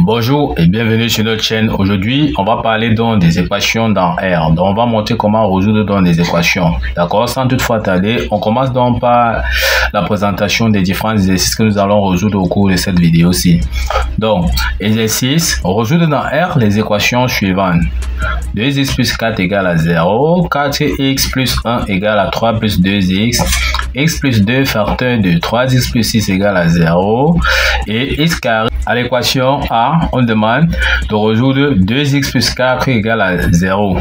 Bonjour et bienvenue sur notre chaîne. Aujourd'hui, on va parler donc des équations dans R. Donc, on va montrer comment résoudre donc des équations. D'accord? Sans toutefois tarder, on commence donc par la présentation des différents exercices que nous allons résoudre au cours de cette vidéo-ci. Donc, exercice, résoudre dans R les équations suivantes. 2x plus 4 égale à 0, 4x plus 1 égale à 3 plus 2x, x plus 2 facteur de 3x plus 6 égale à 0 et x carré. À l'équation A, on demande de résoudre 2x plus 4 égale à 0.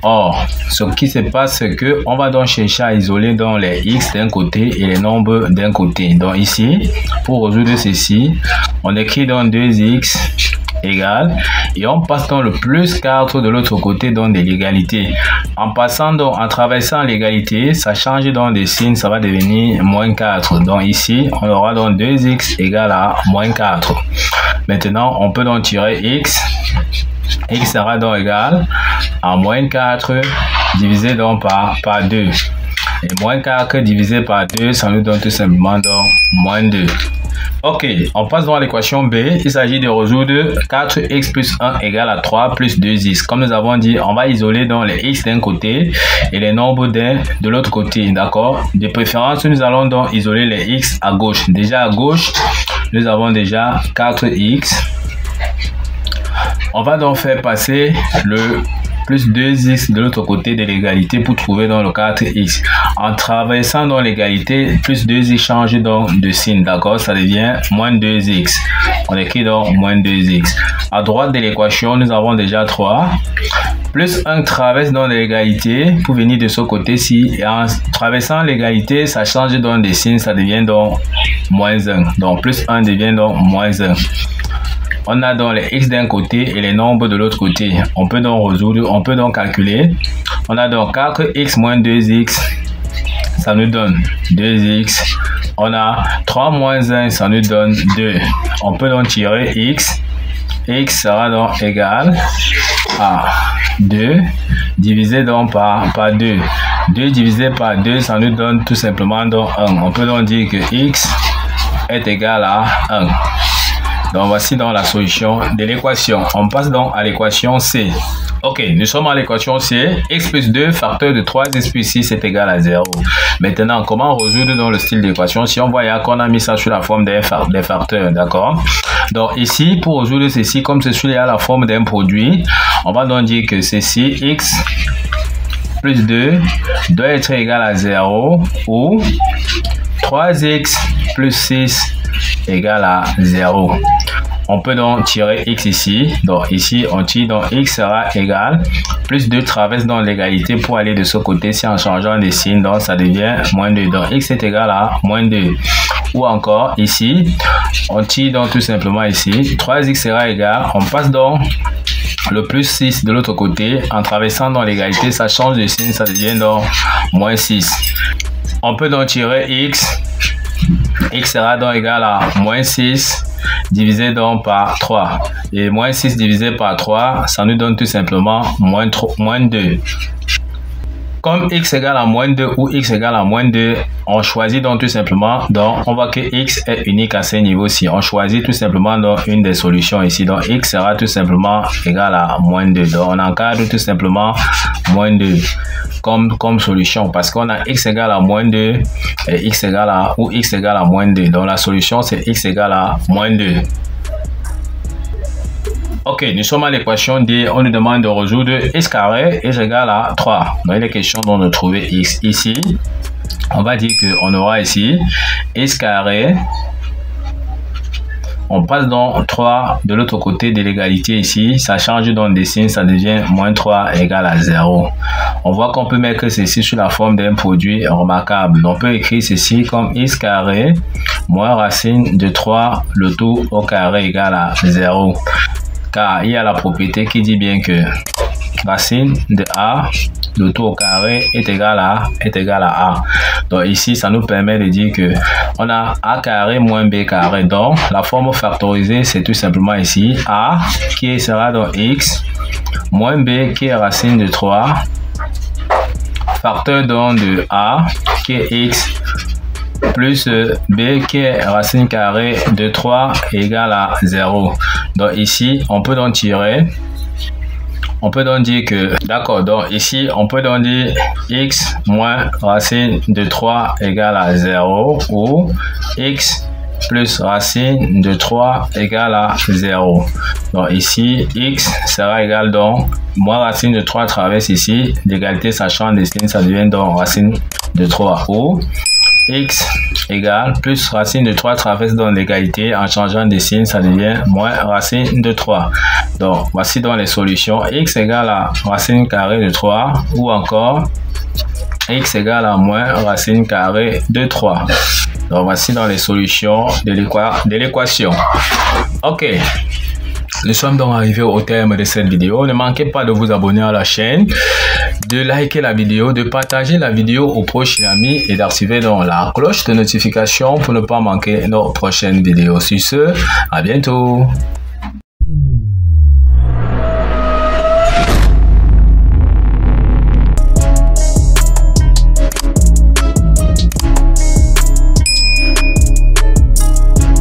Or, ce qui se passe, c'est que on va donc chercher à isoler donc les x d'un côté et les nombres d'un côté. Donc ici, pour résoudre ceci, on écrit donc 2x égale et on passe dans le plus 4 de l'autre côté donc de l'égalité. En passant donc, en traversant l'égalité, ça change donc de signe, ça va devenir moins 4. Donc ici, on aura donc 2x égale à moins 4. Maintenant, on peut donc tirer x. X sera donc égal à moins 4 divisé donc par 2. Et moins 4 divisé par 2, ça nous donne tout simplement donc moins 2. Ok, on passe donc à l'équation B. Il s'agit de résoudre 4x plus 1 égale à 3 plus 2x. Comme nous avons dit, on va isoler donc les x d'un côté et les nombres de l'autre côté. D'accord? De préférence, nous allons donc isoler les x à gauche. Déjà à gauche, nous avons déjà 4x. On va donc faire passer le plus 2x de l'autre côté de l'égalité pour trouver dans le 4x. En traversant dans l'égalité, plus 2x change donc de signe, d'accord? Ça devient moins 2x. On écrit donc moins 2x. À droite de l'équation, nous avons déjà 3. Plus 1 traverse dans l'égalité pour venir de ce côté-ci. Et en traversant l'égalité, ça change donc de signe, ça devient donc moins 1. Donc plus 1 devient donc moins 1. On a donc les x d'un côté et les nombres de l'autre côté. On peut donc résoudre, on peut donc calculer. On a donc 4x moins 2x, ça nous donne 2x. On a 3 moins 1, ça nous donne 2. On peut donc tirer x. X sera donc égal à 2 divisé donc par 2. 2 divisé par 2, ça nous donne tout simplement donc 1. On peut donc dire que x est égal à 1. Donc voici donc la solution de l'équation. On passe donc à l'équation C. Ok, nous sommes à l'équation C. X plus 2 facteur de 3x plus 6 est égal à 0. Maintenant, comment résoudre dans le style d'équation? Si on voit qu'on a mis ça sous la forme des facteurs, d'accord? Donc ici, pour résoudre ceci, comme ceci est à la forme d'un produit, on va donc dire que ceci, x plus 2 doit être égal à 0 ou 3x plus 6 égale à 0. On peut donc tirer x ici. Donc ici, on tire, donc x sera égal. Plus 2 traverse dans l'égalité pour aller de ce côté-ci en changeant de signe. Donc ça devient moins 2. Donc x est égal à moins 2. Ou encore ici, on tire donc tout simplement ici. 3x sera égal. On passe donc le plus 6 de l'autre côté. En traversant dans l'égalité, ça change de signe. Ça devient donc moins 6. On peut donc tirer x. X sera donc égal à moins 6 divisé donc par 3. Et moins 6 divisé par 3, ça nous donne tout simplement moins 2. Comme x égale à moins 2 ou x égale à moins 2, on choisit donc tout simplement, donc on voit que x est unique à ce niveau-ci. On choisit tout simplement donc une des solutions ici. Donc x sera tout simplement égal à moins 2. Donc on encadre tout simplement moins 2 comme solution parce qu'on a x égale à moins 2 et x égale à ou x égale à moins 2. Donc la solution c'est x égale à moins 2. Ok, nous sommes à l'équation D. On nous demande de résoudre x carré est égal à 3. Donc il est question donc de trouver x. Ici, on va dire qu'on aura ici x carré. On passe donc 3 de l'autre côté de l'égalité ici. Ça change donc de signe, ça devient moins 3 égale à 0. On voit qu'on peut mettre ceci sous la forme d'un produit remarquable. On peut écrire ceci comme x carré moins racine de 3 le tout au carré égale à 0. Car il y a la propriété qui dit bien que racine de a, le tout au carré est égal à a. Donc ici, ça nous permet de dire que on a a carré moins b carré. Donc la forme factorisée, c'est tout simplement ici a qui sera donc x moins b qui est racine de 3 facteur donc de a qui est x plus b qui est racine carrée de 3 égale à 0. Donc ici, on peut donc tirer. On peut donc dire que, d'accord, donc ici, on peut donc dire x moins racine de 3 égale à 0 ou x plus racine de 3 égale à 0. Donc ici, x sera égal donc, moins racine de 3 traverse ici, l'égalité ça change de signe, ça devient donc racine de 3 ou x égale plus racine de 3 traverse dans l'égalité, en changeant de signe, ça devient moins racine de 3. Donc, voici donc les solutions. X égale à racine carrée de 3 ou encore x égale à moins racine carrée de 3. Donc, voici dans les solutions de l'équation. Ok. Nous sommes donc arrivés au terme de cette vidéo. Ne manquez pas de vous abonner à la chaîne, de liker la vidéo, de partager la vidéo aux proches et amis et d'activer donc la cloche de notification pour ne pas manquer nos prochaines vidéos. Sur ce, à bientôt.